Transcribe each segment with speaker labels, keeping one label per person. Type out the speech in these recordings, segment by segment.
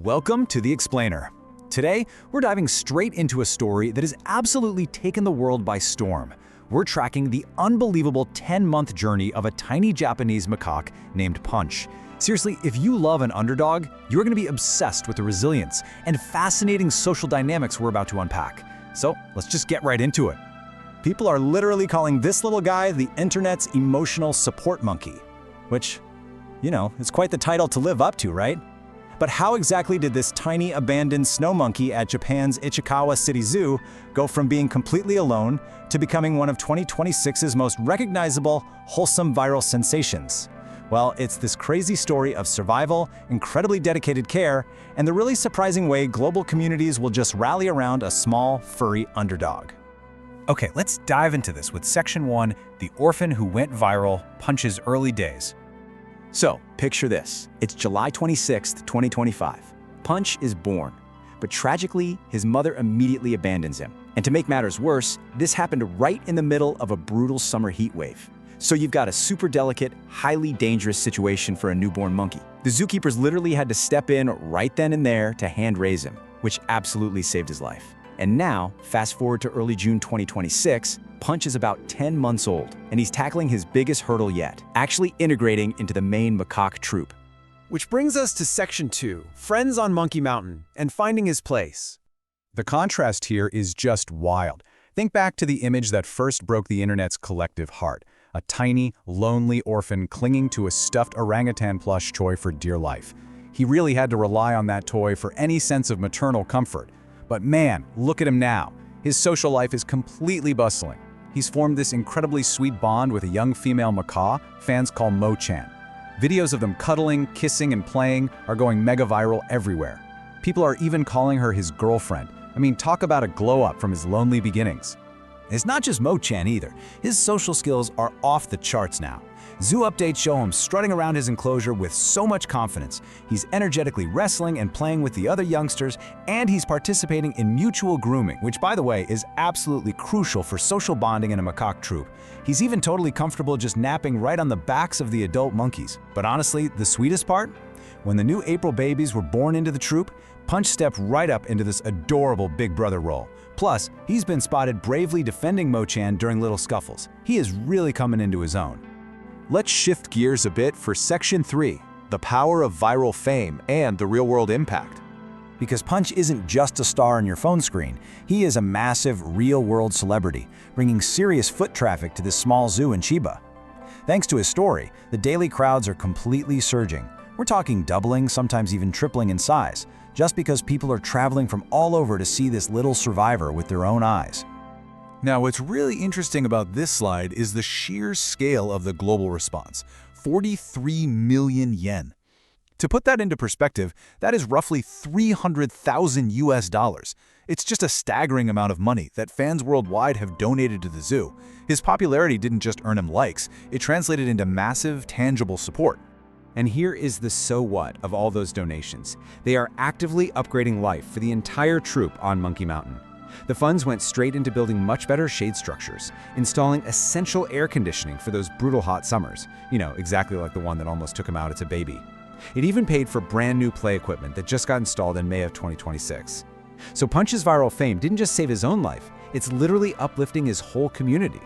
Speaker 1: Welcome to The Explainer. Today, we're diving straight into a story that has absolutely taken the world by storm. We're tracking the unbelievable 10-month journey of a tiny Japanese macaque named Punch. Seriously, if you love an underdog, you're going to be obsessed with the resilience and fascinating social dynamics we're about to unpack. So let's just get right into it. People are literally calling this little guy the internet's emotional support monkey, which, it's quite the title to live up to, right? But how exactly did this tiny abandoned snow monkey at Japan's Ichikawa City Zoo go from being completely alone to becoming one of 2026's most recognizable, wholesome viral sensations? Well, it's this crazy story of survival, incredibly dedicated care, and the really surprising way global communities will just rally around a small, furry underdog. Okay, let's dive into this with Section 1, the orphan who went viral, Punch's early days. So, picture this. It's July 26th, 2025. Punch is born, but tragically, his mother immediately abandons him. And to make matters worse, this happened right in the middle of a brutal summer heat wave. So you've got a super delicate, highly dangerous situation for a newborn monkey. The zookeepers literally had to step in right then and there to hand raise him, which absolutely saved his life. And now, fast forward to early June 2026, Punch is about 10 months old, and he's tackling his biggest hurdle yet, actually integrating into the main macaque troop.
Speaker 2: Which brings us to Section 2, Friends on Monkey Mountain, and finding his place.
Speaker 1: The contrast here is just wild. Think back to the image that first broke the internet's collective heart. A tiny, lonely orphan clinging to a stuffed orangutan plush toy for dear life. He really had to rely on that toy for any sense of maternal comfort. But man, look at him now. His social life is completely bustling. He's formed this incredibly sweet bond with a young female macaque fans call Mo-chan. Videos of them cuddling, kissing, and playing are going mega viral everywhere. People are even calling her his girlfriend. I mean, talk about a glow-up from his lonely beginnings. It's not just Mo-chan either. His social skills are off the charts now. Zoo updates show him strutting around his enclosure with so much confidence. He's energetically wrestling and playing with the other youngsters, and he's participating in mutual grooming, which, by the way, is absolutely crucial for social bonding in a macaque troop. He's even totally comfortable just napping right on the backs of the adult monkeys. But honestly, the sweetest part? When the new April babies were born into the troop, Punch stepped right up into this adorable big brother role. Plus, he's been spotted bravely defending Mo-chan during little scuffles. He is really coming into his own. Let's shift gears a bit for Section 3, the power of viral fame and the real-world impact. Because Punch isn't just a star on your phone screen, he is a massive, real-world celebrity, bringing serious foot traffic to this small zoo in Chiba. Thanks to his story, the daily crowds are completely surging. We're talking doubling, sometimes even tripling in size, just because people are traveling from all over to see this little survivor with their own eyes. Now, what's really interesting about this slide is the sheer scale of the global response, 43 million yen. To put that into perspective, that is roughly 300,000 US dollars. It's just a staggering amount of money that fans worldwide have donated to the zoo. His popularity didn't just earn him likes, it translated into massive, tangible support. And here is the so what of all those donations. They are actively upgrading life for the entire troop on Monkey Mountain. The funds went straight into building much better shade structures, installing essential air conditioning for those brutal hot summers, exactly like the one that almost took him out as a baby. It even paid for brand new play equipment that just got installed in May of 2026. So Punch's viral fame didn't just save his own life, it's literally uplifting his whole community.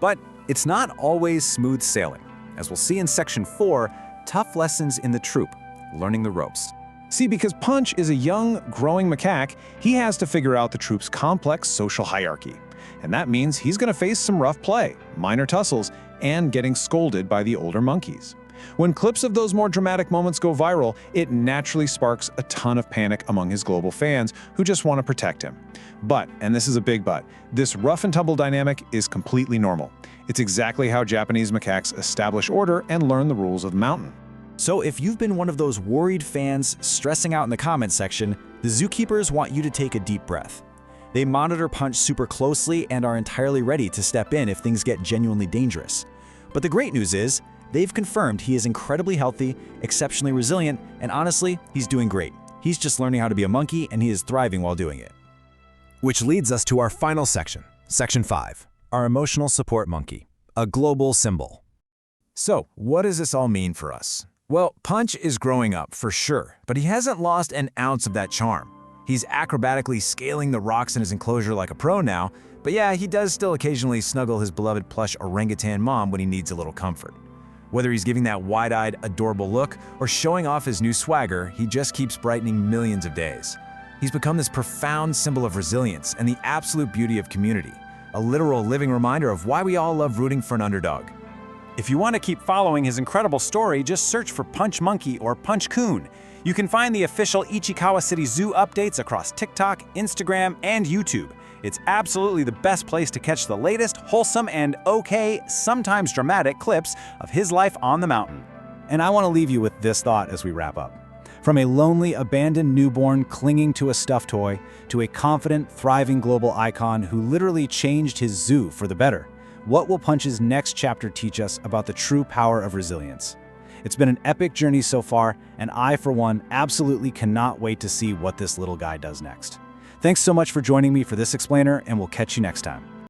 Speaker 1: But it's not always smooth sailing. As we'll see in Section 4, tough lessons in the troop, learning the ropes.
Speaker 3: See, because Punch is a young, growing macaque, he has to figure out the troop's complex social hierarchy. And that means he's going to face some rough play, minor tussles, and getting scolded by the older monkeys. When clips of those more dramatic moments go viral, it naturally sparks a ton of panic among his global fans who just want to protect him. But, and this is a big but, this rough and tumble dynamic is completely normal. It's exactly how Japanese macaques establish order and learn the rules of the mountain.
Speaker 1: So if you've been one of those worried fans stressing out in the comments section, the zookeepers want you to take a deep breath. They monitor Punch super closely and are entirely ready to step in if things get genuinely dangerous. But the great news is, they've confirmed he is incredibly healthy, exceptionally resilient, and honestly, he's doing great. He's just learning how to be a monkey, and he is thriving while doing it. Which leads us to our final section, Section 5, our emotional support monkey, a global symbol. So, what does this all mean for us?
Speaker 4: Well, Punch is growing up, for sure, but he hasn't lost an ounce of that charm. He's acrobatically scaling the rocks in his enclosure like a pro now, but yeah, he does still occasionally snuggle his beloved plush orangutan mom when he needs a little comfort. Whether he's giving that wide-eyed, adorable look or showing off his new swagger, he just keeps brightening millions of days. He's become this profound symbol of resilience and the absolute beauty of community, a literal living reminder of why we all love rooting for an underdog.
Speaker 2: If you want to keep following his incredible story, just search for Punch Monkey or Punch-kun. You can find the official Ichikawa City Zoo updates across TikTok, Instagram, and YouTube. It's absolutely the best place to catch the latest, wholesome, and okay, sometimes dramatic clips of his life on the mountain.
Speaker 1: And I want to leave you with this thought as we wrap up. From a lonely, abandoned newborn clinging to a stuffed toy, to a confident, thriving global icon who literally changed his zoo for the better, what will Punch's next chapter teach us about the true power of resilience? It's been an epic journey so far, and I, for one, absolutely cannot wait to see what this little guy does next. Thanks so much for joining me for this explainer, and we'll catch you next time.